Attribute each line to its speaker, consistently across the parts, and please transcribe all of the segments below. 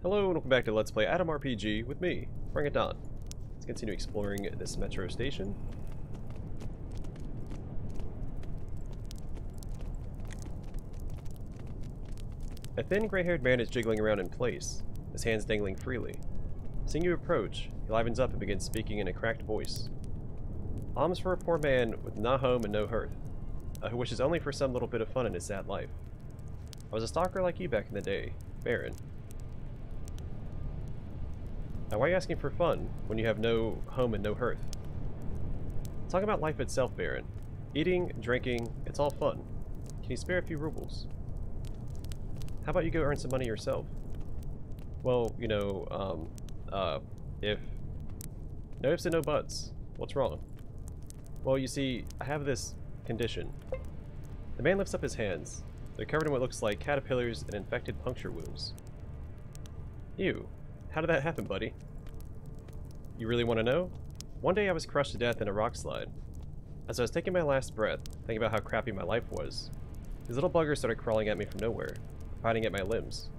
Speaker 1: Hello and welcome back to Let's Play Atom RPG with me, Bring It On. Let's continue exploring this metro station. A thin gray-haired man is jiggling around in place, his hands dangling freely. Seeing you approach, he livens up and begins speaking in a cracked voice. Alms for a poor man with no home and no hearth, who wishes only for some little bit of fun in his sad life. I was a stalker like you back in the day, Baron. Now why are you asking for fun when you have no home and no hearth? Talk about life itself, Baron. Eating, drinking, it's all fun. Can you spare a few rubles? How about you go earn some money yourself? Well, you know, if... No ifs and no buts. What's wrong? Well, you see, I have this condition. The man lifts up his hands. They're covered in what looks like caterpillars and infected puncture wounds. Ew. How did that happen, buddy? You really want to know? One day I was crushed to death in a rock slide. As I was taking my last breath, thinking about how crappy my life was, these little buggers started crawling at me from nowhere, biting at my limbs.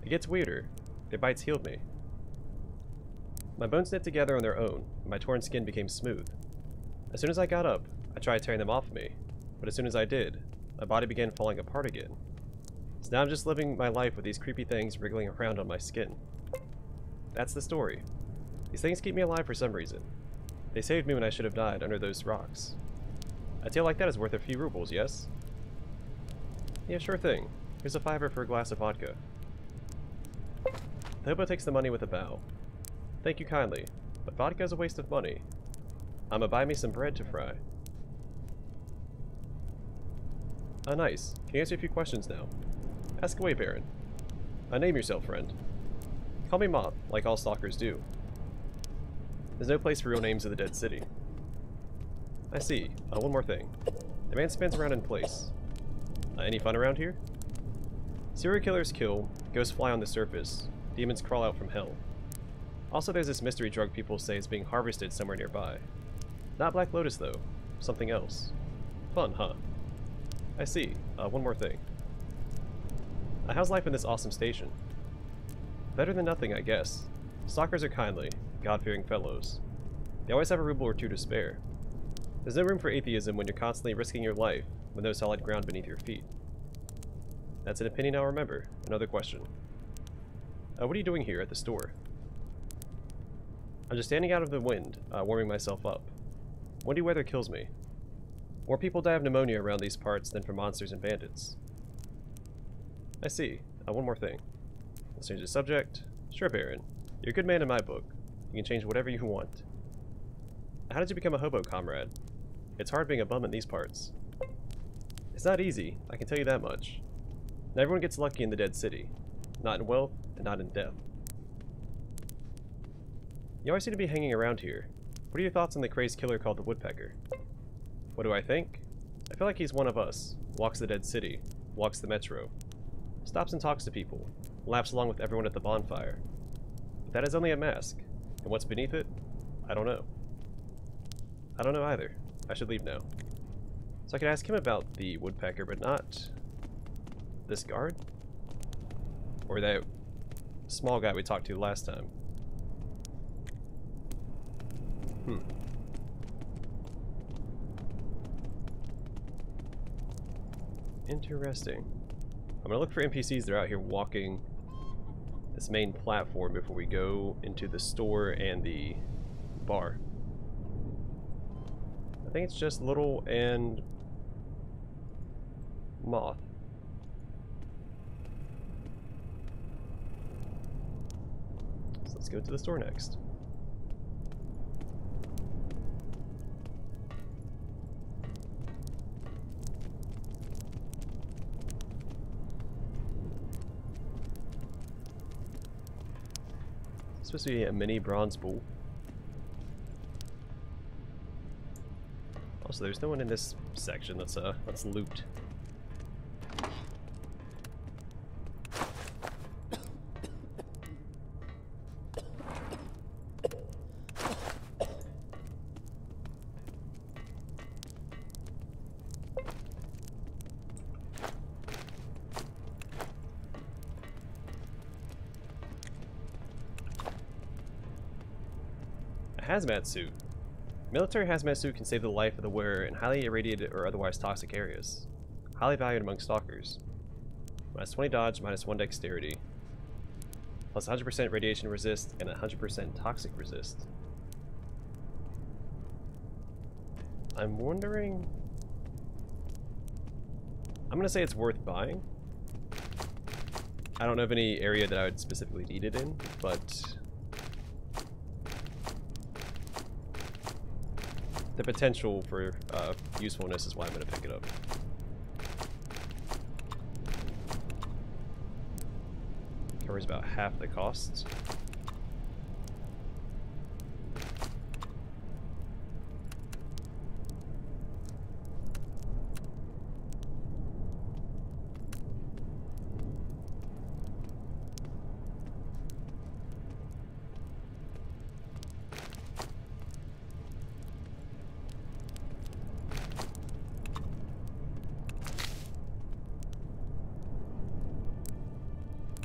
Speaker 1: It gets weirder. Their bites healed me. My bones knit together on their own, and my torn skin became smooth. As soon as I got up, I tried tearing them off of me, but as soon as I did, my body began falling apart again. So now I'm just living my life with these creepy things wriggling around on my skin. That's the story. These things keep me alive for some reason. They saved me when I should have died under those rocks. A tale like that is worth a few rubles, yes? Yeah, sure thing. Here's a $5 for a glass of vodka. The hobo takes the money with a bow. Thank you kindly, but vodka is a waste of money. I'ma buy me some bread to fry. Ah, nice. Can you answer a few questions now? Ask away, Baron. Name yourself, friend. Call me Moth, like all stalkers do. There's no place for real names in the dead city. I see. One more thing. The man spins around in place. Any fun around here? Serial killers kill, ghosts fly on the surface, demons crawl out from hell. Also, there's this mystery drug people say is being harvested somewhere nearby. Not Black Lotus, though. Something else. Fun, huh? I see. One more thing. How's life in this awesome station? Better than nothing, I guess. Stalkers are kindly, God-fearing fellows. They always have a ruble or two to spare. There's no room for atheism when you're constantly risking your life with no solid ground beneath your feet. That's an opinion I'll remember. Another question. What are you doing here at the store? I'm just standing out of the wind, warming myself up. Windy weather kills me. More people die of pneumonia around these parts than from monsters and bandits. I see. One more thing. Let's change the subject. Sure, Baron. You're a good man in my book. You can change whatever you want. How did you become a hobo, comrade? It's hard being a bum in these parts. It's not easy, I can tell you that much. Not everyone gets lucky in the dead city. Not in wealth, and not in death. You always seem to be hanging around here. What are your thoughts on the crazed killer called the Woodpecker? What do I think? I feel like he's one of us. Walks the dead city. Walks the metro. Stops and talks to people. Laughs along with everyone at the bonfire. But that is only a mask. And what's beneath it? I don't know. I don't know either. I should leave now. So I could ask him about the woodpecker, but not this guard? Or that small guy we talked to last time. Interesting. I'm gonna look for NPCs that are out here walking this main platform before we go into the store and the bar. I think it's just Little and Moth. So let's go to the store next. Supposed to be a mini bronze bull. Also, there's no one in this section. Let's loot. hazmat suit. Military hazmat suit can save the life of the wearer in highly irradiated or otherwise toxic areas. Highly valued among stalkers. Minus 20 dodge, minus 1 dexterity. Plus 100% radiation resist and 100% toxic resist. I'm wondering... I'm gonna say it's worth buying. I don't know of any area that I would specifically need it in, but... the potential for usefulness is why I'm gonna pick it up. Covers about half the costs.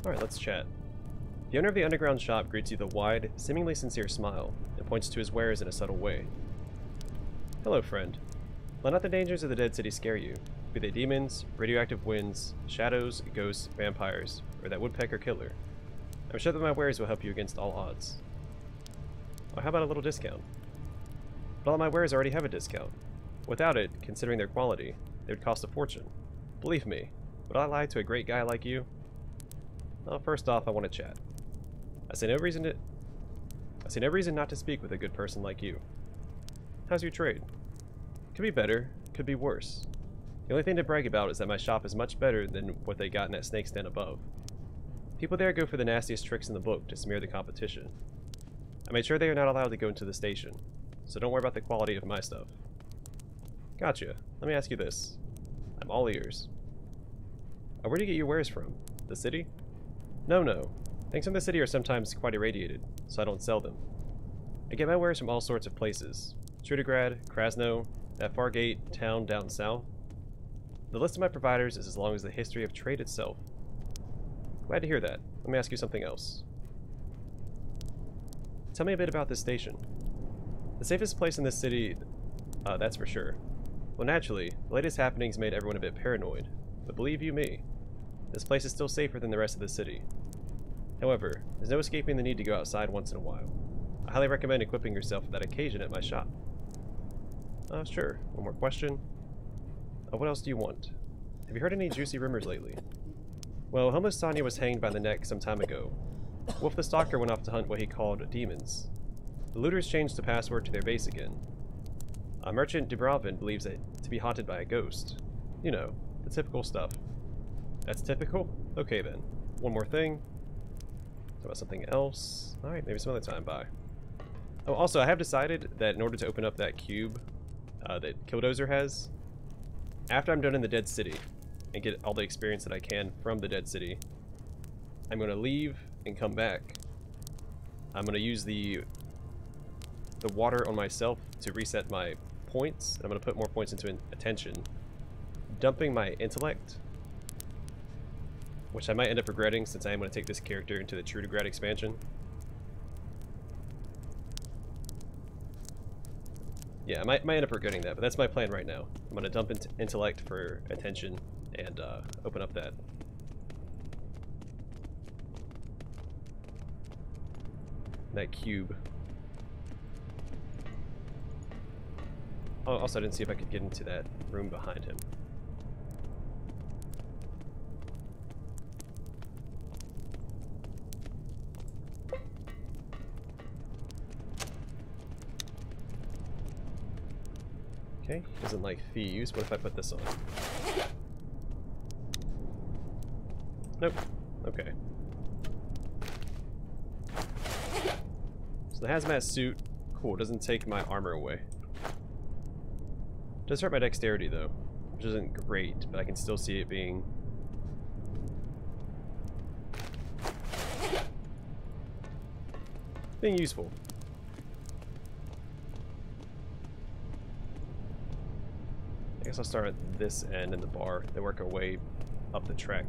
Speaker 1: Alright, let's chat. The owner of the underground shop greets you with a wide, seemingly sincere smile, and points to his wares in a subtle way. Hello, friend. Let not the dangers of the dead city scare you, be they demons, radioactive winds, shadows, ghosts, vampires, or that woodpecker killer. I'm sure that my wares will help you against all odds. Or how about a little discount? But all my wares already have a discount. Without it, considering their quality, they would cost a fortune. Believe me, would I lie to a great guy like you? Well, first off, I want to chat. I see no reason not to speak with a good person like you. How's your trade? Could be better, could be worse. The only thing to brag about is that my shop is much better than what they got in that snake's den above. People there go for the nastiest tricks in the book to smear the competition. I made sure they are not allowed to go into the station, so don't worry about the quality of my stuff. Gotcha. Let me ask you this. I'm all ears. Where do you get your wares from? The city? No. Things from the city are sometimes quite irradiated, so I don't sell them. I get my wares from all sorts of places. Trudograd, Krasno, that far gate town down south. The list of my providers is as long as the history of trade itself. Glad to hear that. Let me ask you something else. Tell me a bit about this station. The safest place in this city, that's for sure. Well, naturally, the latest happenings made everyone a bit paranoid, but believe you me, this place is still safer than the rest of the city. However, there's no escaping the need to go outside once in a while. I highly recommend equipping yourself for that occasion at my shop. Sure. One more question. What else do you want? Have you heard any juicy rumors lately? Well, homeless Sonya was hanged by the neck some time ago. Wolf the Stalker went off to hunt what he called demons. The looters changed the password to their base again. Merchant Dubrovin believes it to be haunted by a ghost. You know, the typical stuff. That's typical? Okay then. One more thing. Talk about something else. Alright, maybe some other time. Bye. Oh, also, I have decided that in order to open up that cube that Killdozer has, after I'm done in the Dead City and get all the experience that I can from the Dead City, I'm going to leave and come back. I'm going to use the water on myself to reset my points. I'm going to put more points into attention, dumping my intellect, which I might end up regretting since I am going to take this character into the Trudograd expansion. Yeah, I might end up regretting that, but that's my plan right now. I'm going to dump intellect for attention and open up that cube. Oh, also I didn't see if I could get into that room behind him. Okay, doesn't like thieves. What if I put this on? Nope. Okay. So the hazmat suit, cool, doesn't take my armor away. Does hurt my dexterity though, which isn't great, but I can still see it being useful. I guess I'll start at this end in the bar, then work our way up the track.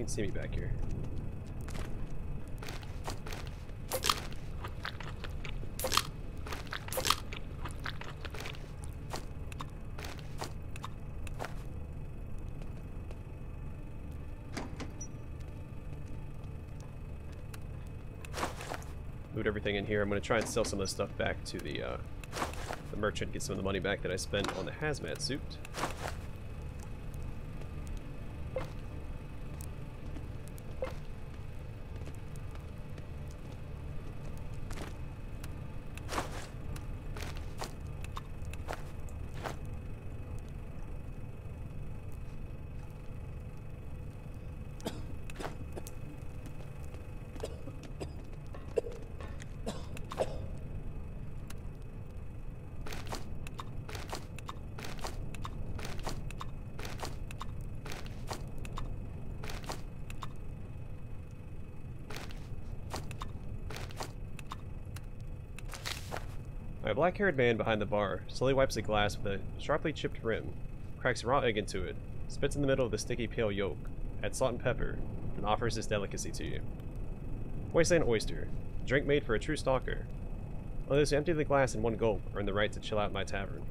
Speaker 1: You can see me back here. Moved everything in here. I'm going to try and sell some of this stuff back to the merchant, get some of the money back that I spent on the hazmat suit. A black-haired man behind the bar slowly wipes a glass with a sharply chipped rim, cracks a raw egg into it, spits in the middle of the sticky pale yolk, adds salt and pepper, and offers this delicacy to you. Wasteland oyster, a drink made for a true stalker. Only those who empty the glass in one gulp earn the right to chill out in my tavern.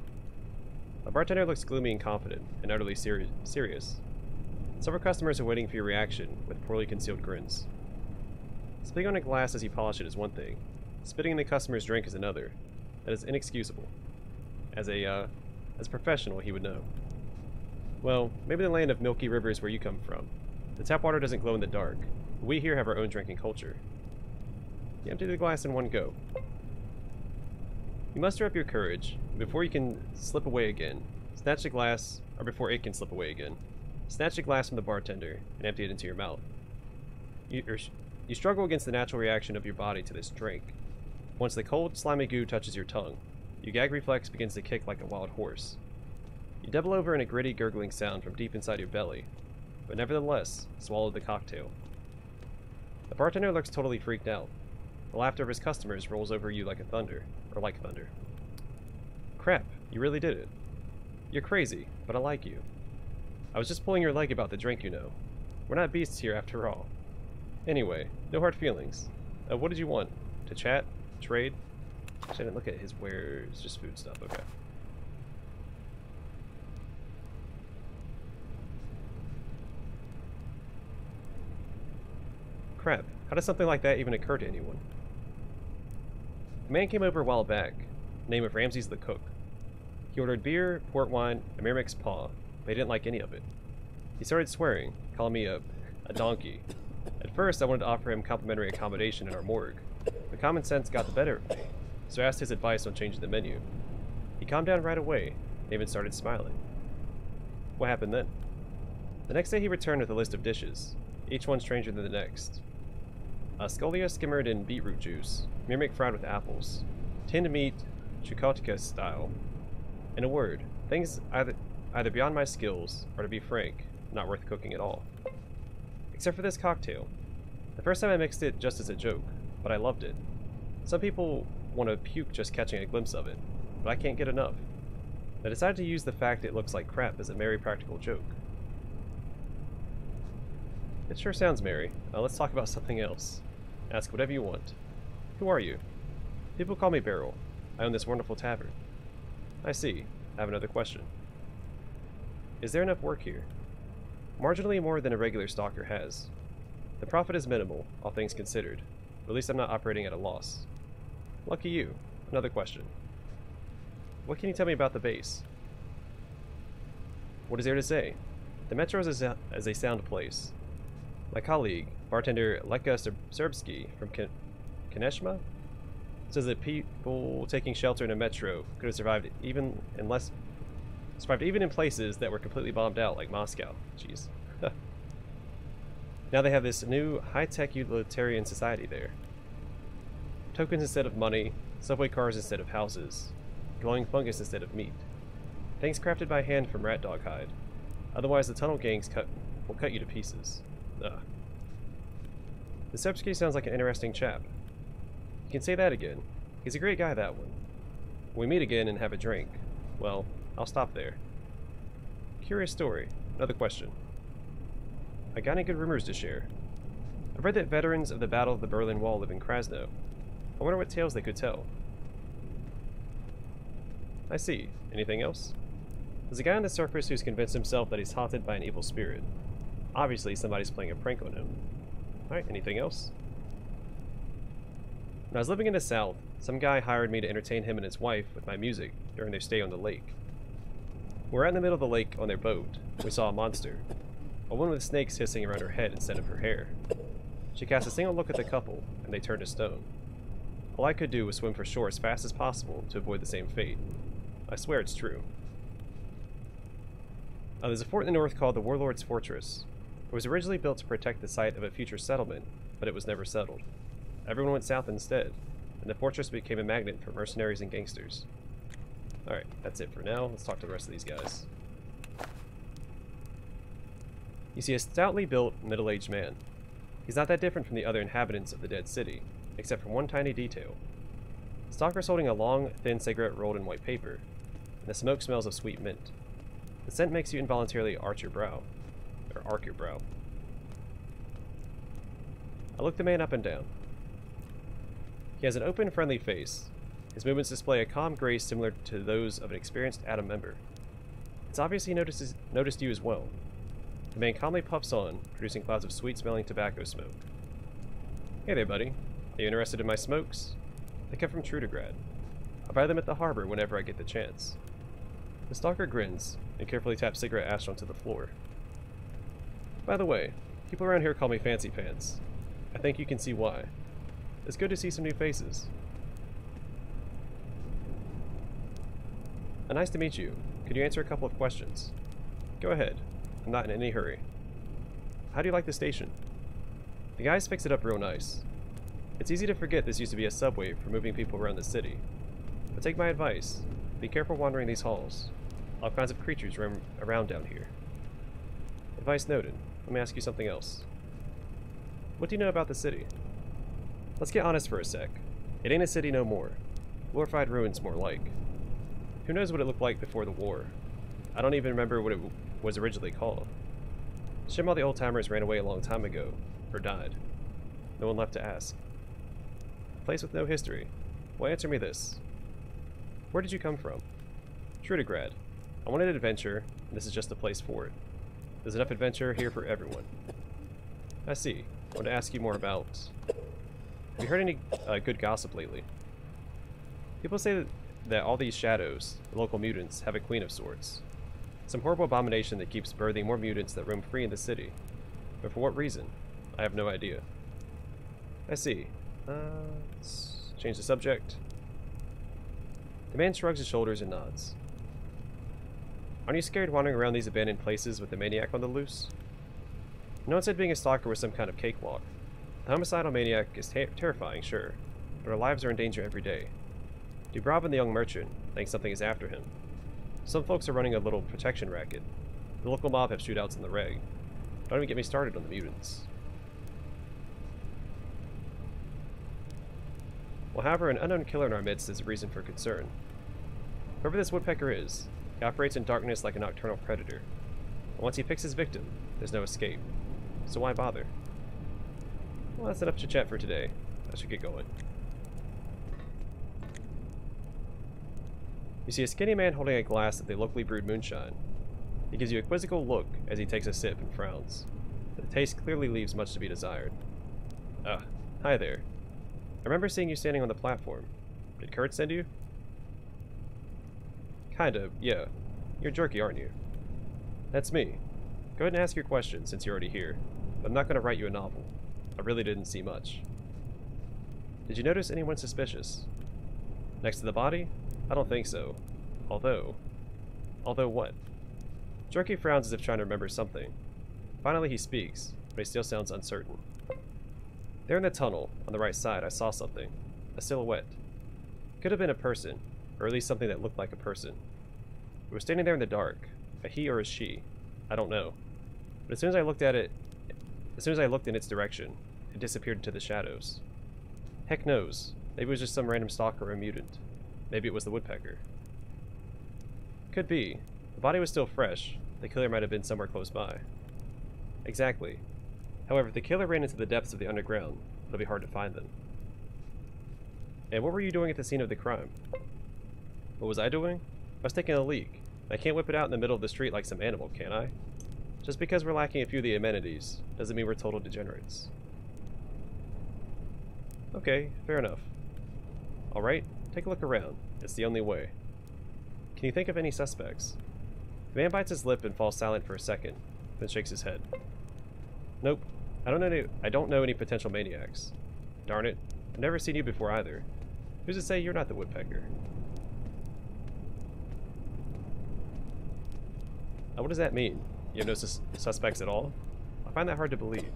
Speaker 1: The bartender looks gloomy and confident, and utterly serious. Several customers are waiting for your reaction, with poorly concealed grins. Spitting on a glass as you polish it is one thing. Spitting in the customer's drink is another. That is inexcusable. As a professional, he would know. Well, maybe the land of milky rivers where you come from. The tap water doesn't glow in the dark, but we here have our own drinking culture. You empty the glass in one go. You muster up your courage, and before you can slip away again, snatch the glass, or before it can slip away again, snatch the glass from the bartender and empty it into your mouth. You struggle against the natural reaction of your body to this drink. Once the cold, slimy goo touches your tongue, your gag reflex begins to kick like a wild horse. You double over in a gritty, gurgling sound from deep inside your belly, but nevertheless, swallow the cocktail. The bartender looks totally freaked out. The laughter of his customers rolls over you like thunder. Crap, you really did it. You're crazy, but I like you. I was just pulling your leg about the drink, you know. We're not beasts here after all. Anyway, no hard feelings. What did you want? To chat? Trade? Actually, I didn't look at his wares, just food stuff, okay. Crap, how does something like that even occur to anyone? A man came over a while back, name of Ramses the Cook. He ordered beer, port wine, and Merrimack's paw, but he didn't like any of it. He started swearing, calling me a donkey. At first, I wanted to offer him complimentary accommodation in our morgue, but common sense got the better of me, so I asked his advice on changing the menu. He calmed down right away, and even started smiling. What happened then? The next day he returned with a list of dishes, each one stranger than the next. Scolia skimmered in beetroot juice, Merrimack fried with apples, tinned meat, Chukotka style. In a word, things either beyond my skills, or to be frank, not worth cooking at all. Except for this cocktail. The first time I mixed it just as a joke, but I loved it. Some people want to puke just catching a glimpse of it, but I can't get enough. I decided to use the fact it looks like crap as a merry practical joke. It sure sounds merry. Let's talk about something else. Ask whatever you want. Who are you? People call me Beryl. I own this wonderful tavern. I see. I have another question. Is there enough work here? Marginally more than a regular stalker has. The profit is minimal, all things considered, but at least I'm not operating at a loss. Lucky you. Another question. What can you tell me about the base? What is there to say? The Metro is a sound place. My colleague, bartender Leka Serbsky from Kaneshma, says that people taking shelter in a metro could have survived even in places that were completely bombed out, like Moscow. Jeez. Now they have this new high-tech utilitarian society there. Tokens instead of money, subway cars instead of houses, glowing fungus instead of meat. Things crafted by hand from rat dog hide. Otherwise the tunnel gangs will cut you to pieces. Ugh. The Serbsky sounds like an interesting chap. You can say that again. He's a great guy, that one. When we meet again and have a drink, well, I'll stop there. Curious story. Another question. I got any good rumors to share? I've read that veterans of the Battle of the Berlin Wall live in Krasno. I wonder what tales they could tell. I see. Anything else? There's a guy on the surface who's convinced himself that he's haunted by an evil spirit. Obviously, somebody's playing a prank on him. Alright, anything else? When I was living in the South, some guy hired me to entertain him and his wife with my music during their stay on the lake. We were out in the middle of the lake on their boat. We saw a monster. A woman with snakes hissing around her head instead of her hair. She cast a single look at the couple, and they turned to stone. All I could do was swim for shore as fast as possible to avoid the same fate. I swear it's true. There's a fort in the north called the Warlord's Fortress. It was originally built to protect the site of a future settlement, but it was never settled. Everyone went south instead, and the fortress became a magnet for mercenaries and gangsters. Alright, that's it for now. Let's talk to the rest of these guys. You see a stoutly built, middle-aged man. He's not that different from the other inhabitants of the dead city, except for one tiny detail. The stalker's holding a long, thin cigarette rolled in white paper, and the smoke smells of sweet mint. The scent makes you involuntarily arch your brow. Or arc your brow. I look the man up and down. He has an open, friendly face. His movements display a calm grace similar to those of an experienced Atom member. It's obvious he noticed you as well. The man calmly puffs on, producing clouds of sweet-smelling tobacco smoke. Hey there, buddy. Are you interested in my smokes? They come from Trudegrad. I buy them at the harbor whenever I get the chance. The stalker grins and carefully taps cigarette ash onto the floor. By the way, people around here call me Fancy Pants. I think you can see why. It's good to see some new faces. Nice to meet you. Could you answer a couple of questions? Go ahead. I'm not in any hurry. How do you like the station? The guys fix it up real nice. It's easy to forget this used to be a subway for moving people around the city. But take my advice. Be careful wandering these halls. All kinds of creatures roam around down here. Advice noted. Let me ask you something else. What do you know about the city? Let's get honest for a sec. It ain't a city no more. Glorified ruins more like. Who knows what it looked like before the war? I don't even remember what it was originally called. Shim all the old-timers ran away a long time ago, or died. No one left to ask. A place with no history. Well, answer me this. Where did you come from? Trudegrad. I wanted an adventure, and this is just the place for it. There's enough adventure here for everyone. I see. I want to ask you more about... Have you heard any good gossip lately? People say that all these shadows, the local mutants, have a queen of sorts. Some horrible abomination that keeps birthing more mutants that roam free in the city. But for what reason? I have no idea. I see. Let's change the subject. The man shrugs his shoulders and nods. Aren't you scared wandering around these abandoned places with a maniac on the loose? No one said being a stalker was some kind of cakewalk. The homicidal maniac is terrifying, sure, but our lives are in danger every day. Dubrov and the young merchant think something is after him. Some folks are running a little protection racket. The local mob have shootouts in the reg. Don't even get me started on the mutants. Well, however, an unknown killer in our midst is a reason for concern. Whoever this woodpecker is, he operates in darkness like a nocturnal predator. And once he picks his victim, there's no escape. So why bother? Well, that's enough chit-chat for today. I should get going. You see a skinny man holding a glass of the locally brewed moonshine. He gives you a quizzical look as he takes a sip and frowns. The taste clearly leaves much to be desired. Hi there. I remember seeing you standing on the platform. Did Kurt send you? Kinda, yeah. You're jerky, aren't you? That's me. Go ahead and ask your question since you're already here. But I'm not going to write you a novel. I really didn't see much. Did you notice anyone suspicious? Next to the body? I don't think so. Although what? Jerky frowns as if trying to remember something. Finally he speaks, but he still sounds uncertain. There in the tunnel, on the right side, I saw something. A silhouette. Could have been a person, or at least something that looked like a person. It was standing there in the dark. A he or a she. I don't know. But as soon as I looked in its direction, it disappeared into the shadows. Heck knows. Maybe it was just some random stalker or a mutant. Maybe it was the woodpecker. Could be. The body was still fresh. The killer might have been somewhere close by. Exactly. However, if the killer ran into the depths of the underground, it'll be hard to find them. And what were you doing at the scene of the crime? What was I doing? I was taking a leak. I can't whip it out in the middle of the street like some animal, can I? Just because we're lacking a few of the amenities, doesn't mean we're total degenerates. Okay, fair enough. Alright, take a look around. It's the only way. Can you think of any suspects? The man bites his lip and falls silent for a second, then shakes his head. Nope. I don't know any potential maniacs. Darn it. I've never seen you before either. Who's to say you're not the woodpecker? What does that mean? You have no suspects at all? I find that hard to believe.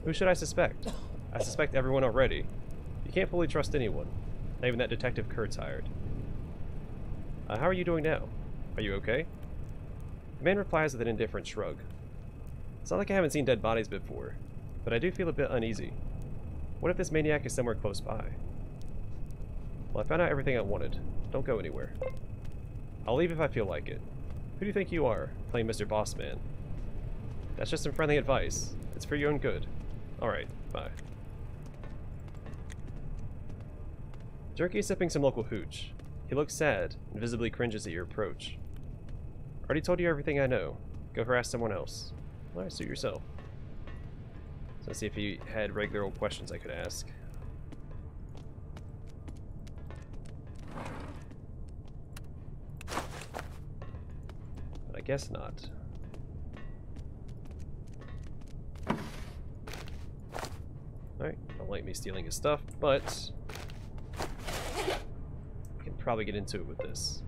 Speaker 1: Who should I suspect? I suspect everyone already. You can't fully trust anyone. Not even that detective Kurt's hired. How are you doing now? Are you okay? The man replies with an indifferent shrug. It's not like I haven't seen dead bodies before, but I do feel a bit uneasy. What if this maniac is somewhere close by? Well, I found out everything I wanted. Don't go anywhere. I'll leave if I feel like it. Who do you think you are, playing Mr. Bossman? That's just some friendly advice. It's for your own good. Alright, bye. Jerky is sipping some local hooch. He looks sad and visibly cringes at your approach. Already told you everything I know. Go harass someone else. Alright, suit yourself. So let's see if he had regular old questions I could ask. But I guess not. Alright, don't like me stealing his stuff, but I can probably get into it with this.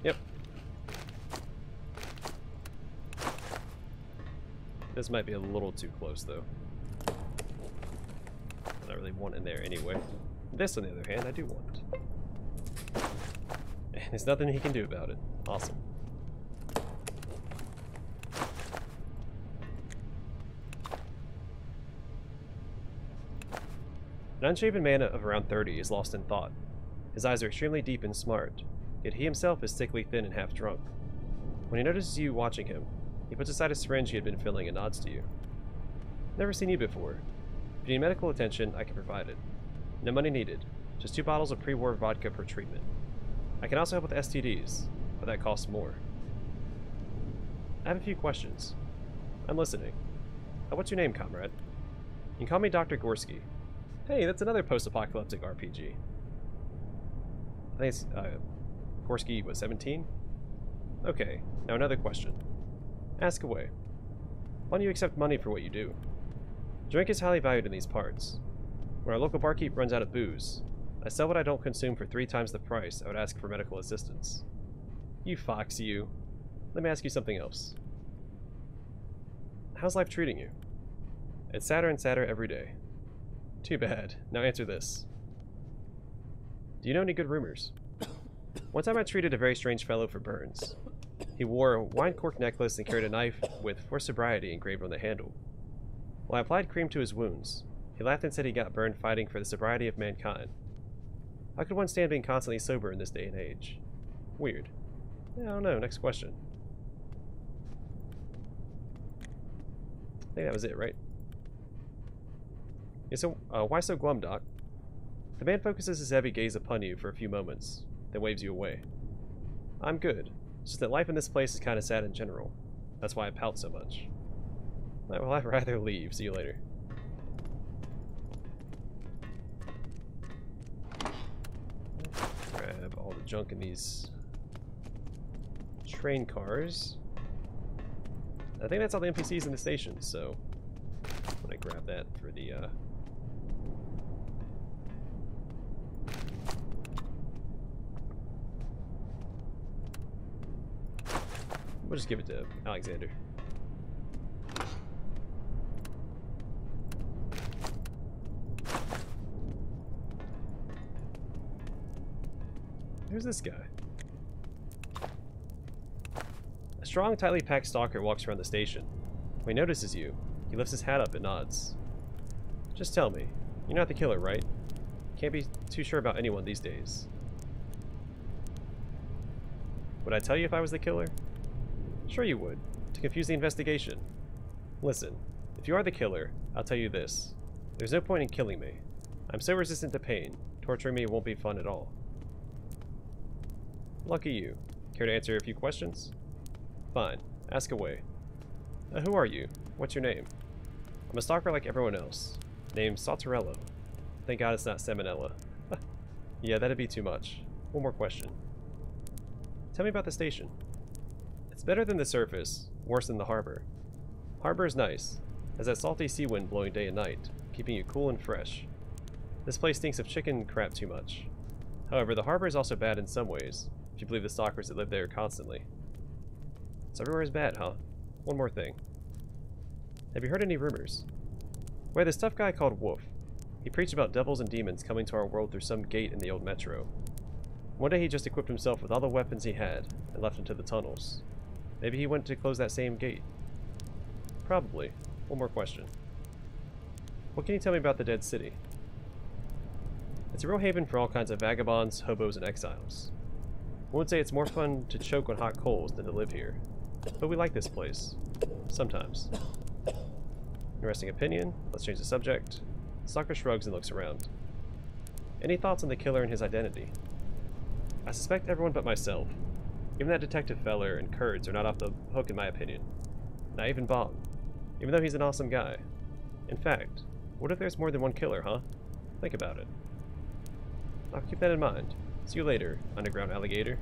Speaker 1: Yep. This might be a little too close, though. I don't really want in there anyway. This, on the other hand, I do want. And there's nothing he can do about it. Awesome. An unshaven man of around 30 is lost in thought. His eyes are extremely deep and smart, yet he himself is sickly thin and half drunk. When he notices you watching him, he puts aside a syringe he had been filling and nods to you. Never seen you before. If you need medical attention, I can provide it. No money needed. Just 2 bottles of pre-war vodka per treatment. I can also help with STDs, but that costs more. I have a few questions. I'm listening. What's your name, comrade? You can call me Dr. Gorski. Hey, that's another post-apocalyptic RPG. I think it's, Gorski, what, 17? Okay, now another question. Ask away. Why don't you accept money for what you do? Drink is highly valued in these parts. When our local barkeep runs out of booze, I sell what I don't consume for 3 times the price I would ask for medical assistance. You fox, you. Let me ask you something else. How's life treating you? It's sadder and sadder every day. Too bad. Now answer this. Do you know any good rumors? One time I treated a very strange fellow for burns. He wore a wine cork necklace and carried a knife with "For Sobriety" engraved on the handle. While I applied cream to his wounds, he laughed and said he got burned fighting for the sobriety of mankind. How could one stand being constantly sober in this day and age? Weird. Yeah, I don't know. Next question. I think that was it, right? Yeah, so, why so glum, Doc? The man focuses his heavy gaze upon you for a few moments, then waves you away. I'm good. It's just that life in this place is kind of sad in general. That's why I pout so much. Well, I'd rather leave. See you later. Grab all the junk in these train cars. I think that's all the NPCs in the station, so I'm gonna grab that for the we'll just give it to Alexander. Who's this guy? A strong, tightly packed stalker walks around the station. When he notices you, he lifts his hat up and nods. Just tell me, you're not the killer, right? Can't be too sure about anyone these days. Would I tell you if I was the killer? Sure you would, to confuse the investigation. Listen, if you are the killer, I'll tell you this. There's no point in killing me. I'm so resistant to pain, torturing me won't be fun at all. Lucky you. Care to answer a few questions? Fine, ask away. Who are you? What's your name? I'm a stalker like everyone else. Named Saltarello. Thank God it's not Salmonella. Yeah, that'd be too much. One more question. Tell me about the station. It's better than the surface, worse than the harbor. Harbor is nice. Has that salty sea wind blowing day and night, keeping you cool and fresh. This place stinks of chicken crap too much. However, the harbor is also bad in some ways, if you believe the stalkers that live there constantly. So everywhere is bad, huh? One more thing. Have you heard any rumors? We had this tough guy called Wolf. He preached about devils and demons coming to our world through some gate in the old metro. One day he just equipped himself with all the weapons he had and left into the tunnels. Maybe he went to close that same gate. Probably. One more question. What can you tell me about the Dead City? It's a real haven for all kinds of vagabonds, hobos, and exiles. I would say it's more fun to choke on hot coals than to live here. But we like this place. Sometimes. Interesting opinion. Let's change the subject. Stalker shrugs and looks around. Any thoughts on the killer and his identity? I suspect everyone but myself. Even that detective feller and Kurds are not off the hook in my opinion. Not even Bob. Even though he's an awesome guy. In fact, what if there's more than one killer, huh? Think about it. I'll keep that in mind. See you later, underground alligator.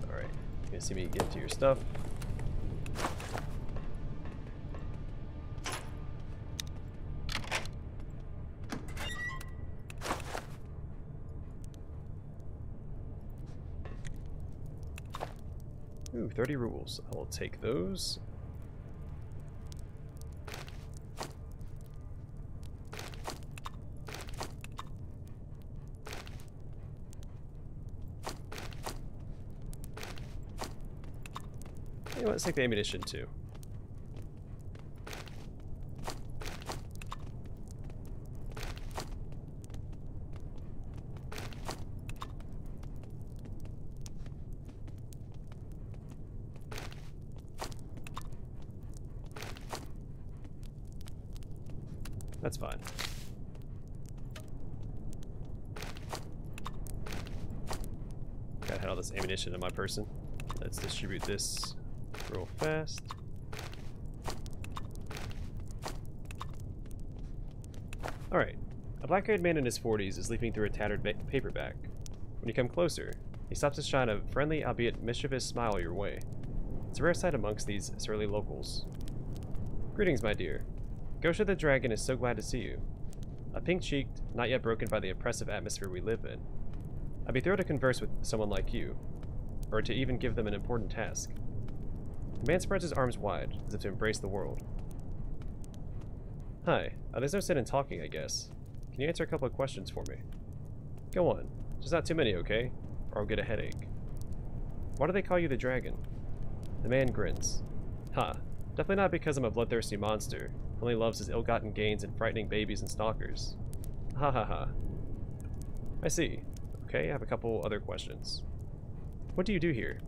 Speaker 1: Alright, you gonna see me get into your stuff. Ooh, 30 rubles. I will take those. You know what, let's take the ammunition too. That's fine. Gotta have all this ammunition in my person. Let's distribute this real fast. Alright. A black-haired man in his 40s is leafing through a tattered paperback. When you come closer, he stops to shine a friendly, albeit mischievous smile your way. It's a rare sight amongst these surly locals. Greetings, my dear. Gosha the Dragon is so glad to see you. A pink-cheeked, not yet broken by the oppressive atmosphere we live in. I'd be thrilled to converse with someone like you, or to even give them an important task. The man spreads his arms wide, as if to embrace the world. Hi, there's no sin in talking, I guess. Can you answer a couple of questions for me? Go on, just not too many, okay? Or I'll get a headache. Why do they call you the Dragon? The man grins. Ha, definitely not because I'm a bloodthirsty monster. Only loves his ill-gotten gains and frightening babies and stalkers. Ha ha ha. I see. Okay, I have a couple other questions. What do you do here?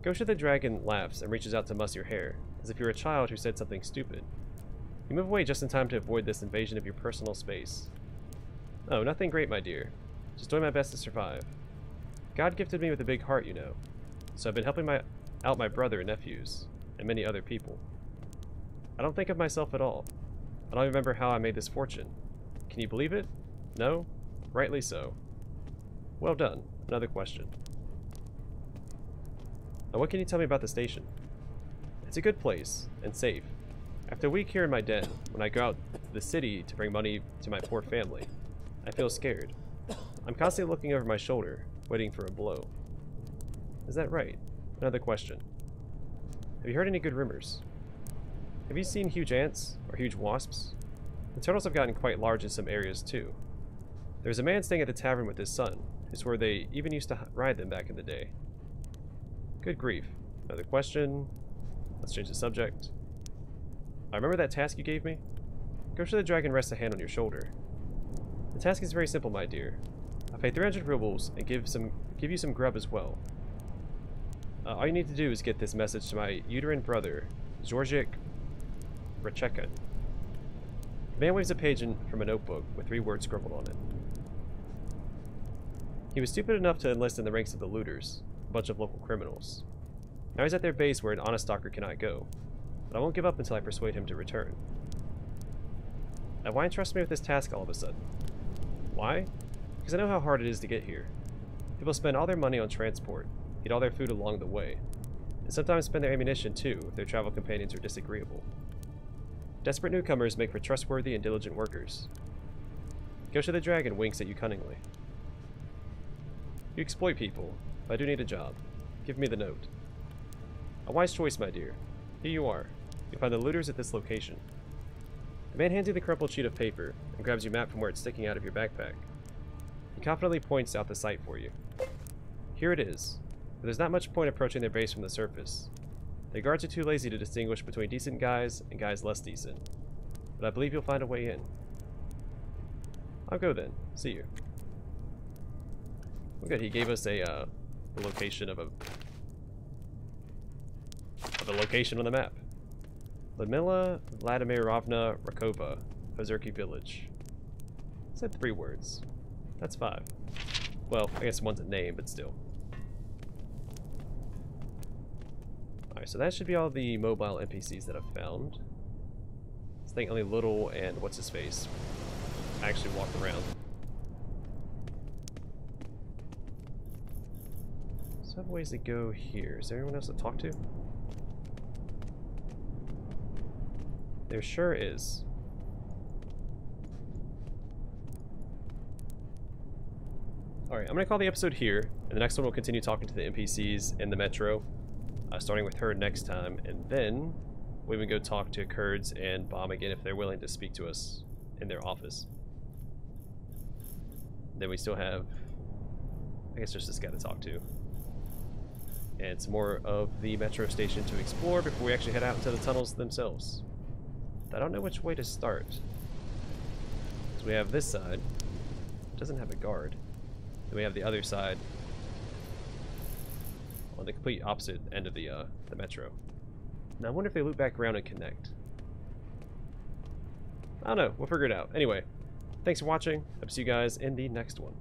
Speaker 1: Gosha the Dragon laughs and reaches out to muss your hair, as if you're a child who said something stupid. You move away just in time to avoid this invasion of your personal space. Oh, nothing great, my dear. Just doing my best to survive. God gifted me with a big heart, you know, so I've been helping out my brother and nephews, and many other people. I don't think of myself at all. I don't remember how I made this fortune. Can you believe it? No? Rightly so. Well done. Another question. Now what can you tell me about the station? It's a good place, and safe. After a week here in my den, when I go out to the city to bring money to my poor family, I feel scared. I'm constantly looking over my shoulder, waiting for a blow. Is that right? Another question. Have you heard any good rumors? Have you seen huge ants, or huge wasps? The turtles have gotten quite large in some areas too. There's a man staying at the tavern with his son, who swore they even used to ride them back in the day. Good grief. Another question. Let's change the subject. I remember that task you gave me? Gosha the Dragon rests a hand on your shoulder. The task is very simple, my dear. I'll pay 300 rubles and give you some grub as well. All you need to do is get this message to my uterine brother, Georgik Racheka. The man waves a page from a notebook with 3 words scribbled on it. He was stupid enough to enlist in the ranks of the looters, a bunch of local criminals. Now he's at their base where an honest stalker cannot go, but I won't give up until I persuade him to return. Now why entrust me with this task all of a sudden? Why? Because I know how hard it is to get here. People spend all their money on transport, eat all their food along the way, and sometimes spend their ammunition too if their travel companions are disagreeable. Desperate newcomers make for trustworthy and diligent workers. Gosha the Dragon winks at you cunningly. You exploit people, but I do need a job. Give me the note. A wise choice, my dear. Here you are. You'll find the looters at this location. The man hands you the crumpled sheet of paper and grabs your map from where it's sticking out of your backpack. He confidently points out the site for you. Here it is, but there's not much point approaching their base from the surface. The guards are too lazy to distinguish between decent guys and guys less decent, but I believe you'll find a way in. I'll go then. See you. Oh good, he gave us a location of a location on the map. Ludmila Vladimirovna Rakova, Ozerki Village. It said 3 words. That's 5. Well, I guess one's a name, but still. Alright, so that should be all the mobile NPCs that I've found. I think only Little and what's-his-face actually walk around. So I have ways to go here. Is there anyone else to talk to? There sure is. Alright, I'm going to call the episode here, and the next one we'll continue talking to the NPCs in the metro, starting with her next time, and then we would go talk to Kurds and Bomb again if they're willing to speak to us in their office. Then we still have, I guess, just this guy to talk to. And some more of the metro station to explore before we actually head out into the tunnels themselves. I don't know which way to start. So we have this side. It doesn't have a guard. Then we have the other side on the complete opposite end of the metro. Now I wonder if they loop back around and connect. I don't know. We'll figure it out. Anyway, thanks for watching. I'll see you guys in the next one.